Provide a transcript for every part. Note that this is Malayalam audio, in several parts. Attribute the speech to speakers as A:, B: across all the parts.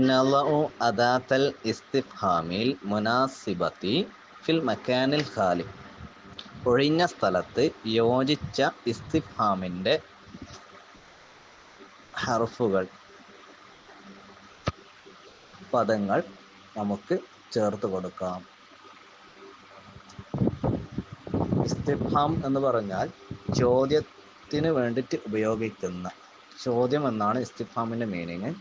A: നളഉ അദാത്തൽ ഇസ്തിഫ്ഹാമിൽ മുനാസിബത്തി ഫിൽ മക്കാനിൽ ഖാലി. ഒഴിഞ്ഞ സ്ഥലത്ത് യോജിച്ച ഇസ്തിഫ്ഹാമിൻ്റെ ഹർഫുകൾ, പദങ്ങൾ നമുക്ക് ചേർത്ത് കൊടുക്കാം. ഇസ്തിഫ്ഹാം എന്ന് പറഞ്ഞാൽ ചോദ്യത്തിന് വേണ്ടിയിട്ട് ഉപയോഗിക്കുന്ന, ചോദ്യം എന്നാണ് ഇസ്തിഫ്ഹാമിൻ്റെ മീനിങ്.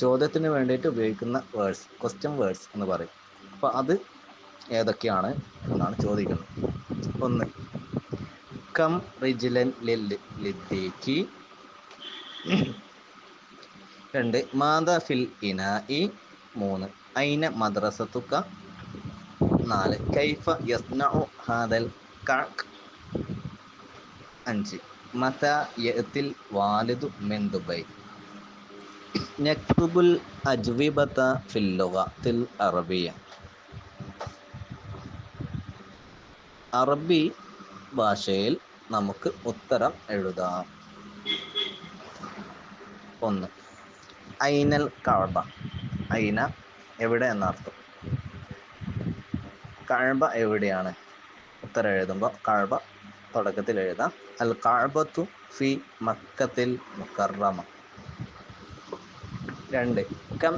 A: ചോദ്യത്തിന് വേണ്ടിയിട്ട് ഉപയോഗിക്കുന്ന വേർഡ്സ്, ക്വസ്റ്റ്യൻ വേർഡ്സ് എന്ന് പറയും. അപ്പോൾ അത് ഏതൊക്കെയാണ് എന്നാണ് ചോദിക്കുന്നത്. 1. കം റിജ്ലൻ ലിദ്ദീഖി. 2. മാദാ ഫിൽ ഇനാഇ. 3. ഐന മദ്രസതുക. 4. കൈഫ യസ്നഉ ഹാദൽ കഅക്. 5. മതാ യഅതിൽ വാലിദു മിൻ ദുബൈ. നക്തുബുൽ അജ്വിബത ഫിൽ ലുഗത്തിൽ അറബിയ. അറബി ഭാഷയിൽ നമുക്ക് ഉത്തരം എഴുതാം. 1. ഐനൽ കഅബ. ഐന എവിടെ എന്നർത്ഥം. കഅബ എവിടെയാണ്? ഉത്തരം എഴുതുമ്പോൾ കഅബ തുടക്കത്തിൽ എഴുതാം. അൽ കഅബത്തു ഫി മക്കത്തിൽ മുക്കറമ. 2. കം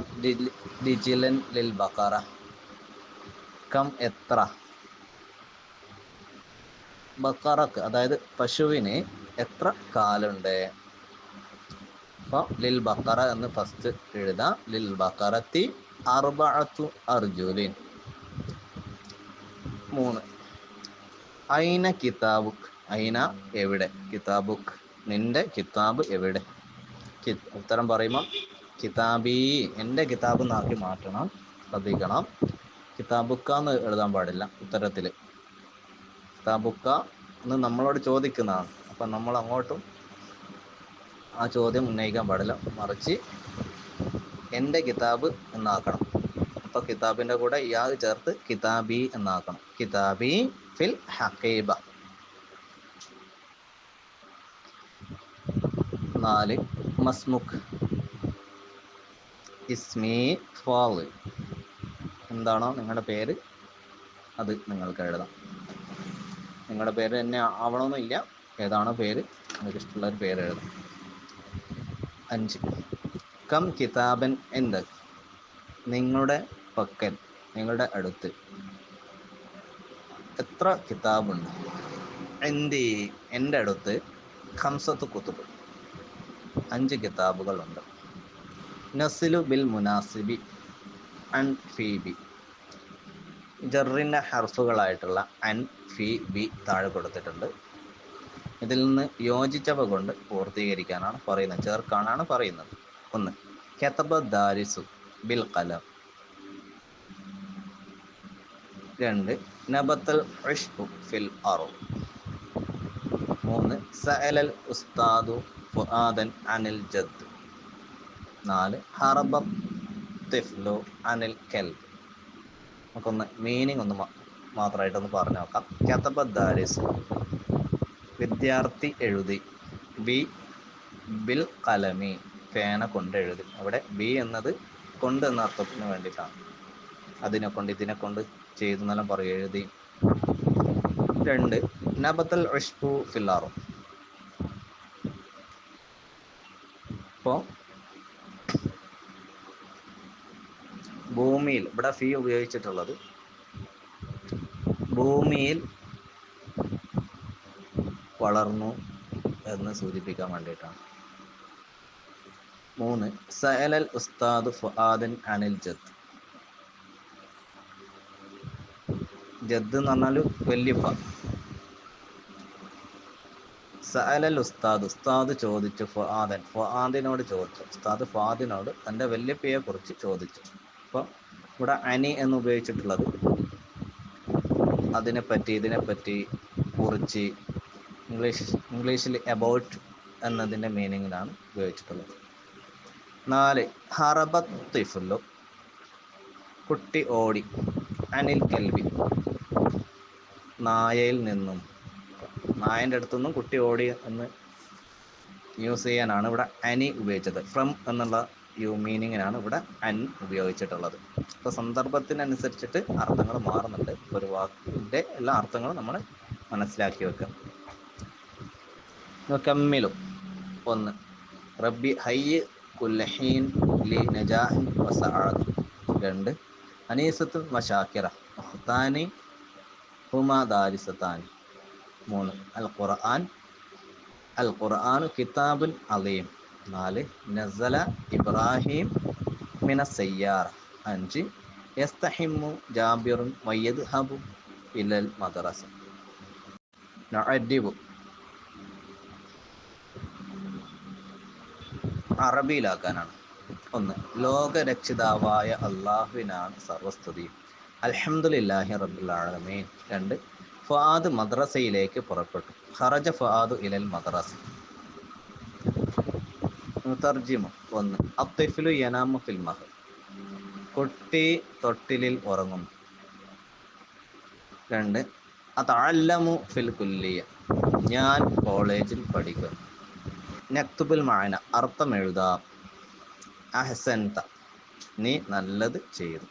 A: റിജ്ലൻ ലിൽ ബഖറ. കം എത്ര, ബഖറക്ക് അതായത് പശുവിന് എത്ര കാലുണ്ട്. അപ്പോൾ ലിൽ ബഖറ എന്ന് ഫസ്റ്റ് എഴുതാം. ലിൽ ബഖറത്തി അർബഅത്തു അർജുലിൻ. 3. ഐന കിതാബുക്. ഐന എവിടെ, കിതാബുക് നിന്റെ കിതാബ് എവിടെ. ഉത്തരം പറയുമ്പോൾ കിതാബി എൻ്റെ കിതാബ് എന്നാക്കി മാറ്റണം, ശ്രദ്ധിക്കണം. കിതാബുക്ക എന്ന് എഴുതാൻ പാടില്ല ഉത്തരത്തിൽ. കിതാബുക്ക എന്ന് നമ്മളോട് ചോദിക്കുന്നതാണ്. അപ്പം നമ്മൾ അങ്ങോട്ടും ആ ചോദ്യം ഉന്നയിക്കാൻ പാടില്ല, മറിച്ച് എൻ്റെ കിതാബ് എന്നാക്കണം. അപ്പോൾ കിതാബിൻ്റെ കൂടെ യാ ചേർത്ത് കിതാബി എന്നാക്കണം. കിതാബി ഫിൽ ഹഖീബ. 4. മസ്മുഖ്. ഇസ്മി ഫാളിൽ. എന്താണോ നിങ്ങളുടെ പേര് അത് നിങ്ങൾക്ക് എഴുതാം. നിങ്ങളുടെ പേര് തന്നെ ആവണമെന്നില്ല, ഏതാണോ പേര് നിങ്ങൾക്ക് ഇഷ്ടമുള്ളൊരു പേര് എഴുതാം. 5. കം കിതാബൻ എന്ത്, നിങ്ങളുടെ പക്കൽ, നിങ്ങളുടെ അടുത്ത് എത്ര കിതാബുണ്ട്. എന്തി എൻ്റെ അടുത്ത് ഖംസത്ത് കുത്തുബ് 5 കിതാബുകളുണ്ട്. നസിലു ബിൽ മുനാസിബി അൻ ഫി ബി. ജറിൻ്റെ ഹർഫുകളായിട്ടുള്ള അൻ ഫി ബി താഴെ കൊടുത്തിട്ടുണ്ട്. ഇതിൽ നിന്ന് യോജിച്ചവ കൊണ്ട് പൂർത്തീകരിക്കാനാണ് പറയുന്നത്, ചേർക്കാനാണ് പറയുന്നത്. 1. കതബ ദാരിസു ബിൽ ഖലം. 2. നബത്തൽ ഉഷ്ബു ഫിൽ അർദ്. 3. സഅലൽ ഉസ്താദു ഫുആദൻ അനിൽ ജദ്. 4. ഹറബ തിഫ്ലു അനിൽ കൽബ്. നമുക്കൊന്ന് മീനിങ് ഒന്ന് മാത്രമായിട്ടൊന്ന് പറഞ്ഞു നോക്കാം. കതബ ദാരിസ് വിദ്യാർത്ഥി എഴുതി. ബി ബിൽ കലമി പേന കൊണ്ട് എഴുതി. അവിടെ ബി എന്നത് കൊണ്ട് എന്ന അർത്ഥത്തിന് വേണ്ടിയിട്ടാണ്. അതിനെ കൊണ്ട് ഇതിനെ കൊണ്ട് ചെയ്തു എന്നെല്ലാം പറയും, എഴുതി. 2. നബത്തൽ ഉഷ്ബു ഫിൽ അർദ്. ഇപ്പോൾ ഭൂമിയിൽ, ഇവിടെ ഫീ ഉപയോഗിച്ചിട്ടുള്ളത് ഭൂമിയിൽ വളർന്നു എന്ന് സൂചിപ്പിക്കാൻ വേണ്ടിയിട്ടാണ്. 3. സഅലൽ ഉസ്താദ് ഫുആദൻ അനിൽ ജദ്. ജദ് എന്ന് പറഞ്ഞാൽ വല്യപ്പ. സഅലൽ ഉസ്താദ്, ഉസ്താദ് ചോദിച്ചു. ഫുആദൻ, ഫുആദിനോട് ചോദിച്ചു. ഉസ്താദ് ഫുആദിനോട് തൻ്റെ വല്യപ്പയെ കുറിച്ച് ചോദിച്ചു. അപ്പോൾ ഇവിടെ അനി എന്ന് ഉപയോഗിച്ചിട്ടുള്ളത് അതിനെപ്പറ്റി, ഇതിനെപ്പറ്റി, കുറിച്ച്, ഇംഗ്ലീഷിൽ എബൌട്ട് എന്നതിൻ്റെ മീനിങ്ങിലാണ് ഉപയോഗിച്ചിട്ടുള്ളത്. 4. ഹറബത്ത് തിഫ്ലു കുട്ടി ഓടി. അനിൽ കൽബി നായയിൽ നിന്നും, നായൻ്റെ അടുത്തുനിന്നും കുട്ടി ഓടി എന്ന് യൂസ് ചെയ്യാനാണ് ഇവിടെ അനി ഉപയോഗിച്ചത്. ഫ്രം എന്നുള്ള മീനിങ്ങിനാണ് ഇവിടെ അൻ ഉപയോഗിച്ചിട്ടുള്ളത്. ഇപ്പോൾ സന്ദർഭത്തിനനുസരിച്ചിട്ട് അർത്ഥങ്ങൾ മാറുന്നുണ്ട്. ഒരു വാക്കിൻ്റെ എല്ലാ അർത്ഥങ്ങളും നമ്മൾ മനസ്സിലാക്കി വെക്കുക. കമ്മിലും 1 റബ്ബി ഹയ്യ് കുല്ലഹീൻ ലി നജാഹിൻ വസഅദ്. 2 അനീസത്തുൻ വശാക്കിറ ഉഖ്താനി ഹുമാ ദാരിസതാനി. 3 അൽ ഖുർആൻ കിതാബുൻ അലീം. 4 നസല ഇബ്രാഹിം മിനസ് സയ്യാറ. 5 യസ്തഹിമ്മു ജാബിറുൻ വയദ്ഹബു ഇലൽ മദ്റസ. നഅദ്ദിബു അറബിയിലാക്കാനാണ്. 1 ലോകരക്ഷിതാവായ അള്ളാഹുവിനാണ് സർവസ്തുതിയും. അൽഹംദുലില്ലാഹി റബ്ബിൽ ആലമീൻ. 2 ഫുആദ് മദ്രസയിലേക്ക് പുറപ്പെട്ടു. ഖറജ ഫുആദു ഇലൽ മദ്രസ. മുതർജിമു 1 അത്ത്ഫിലു യനാമു ഫിൽ മഹ്. കുട്ടി തൊട്ടിലിൽ ഉറങ്ങുന്നു. 2 അതഅല്ലമു ഫിൽ കുല്ലിയ. ഞാൻ കോളേജിൽ പഠിക്കുന്നു. നക്തുബുൽ മഅന അർത്ഥം എഴുതാം. അഹ്സൻത നീ നല്ലത് ചെയ്തു.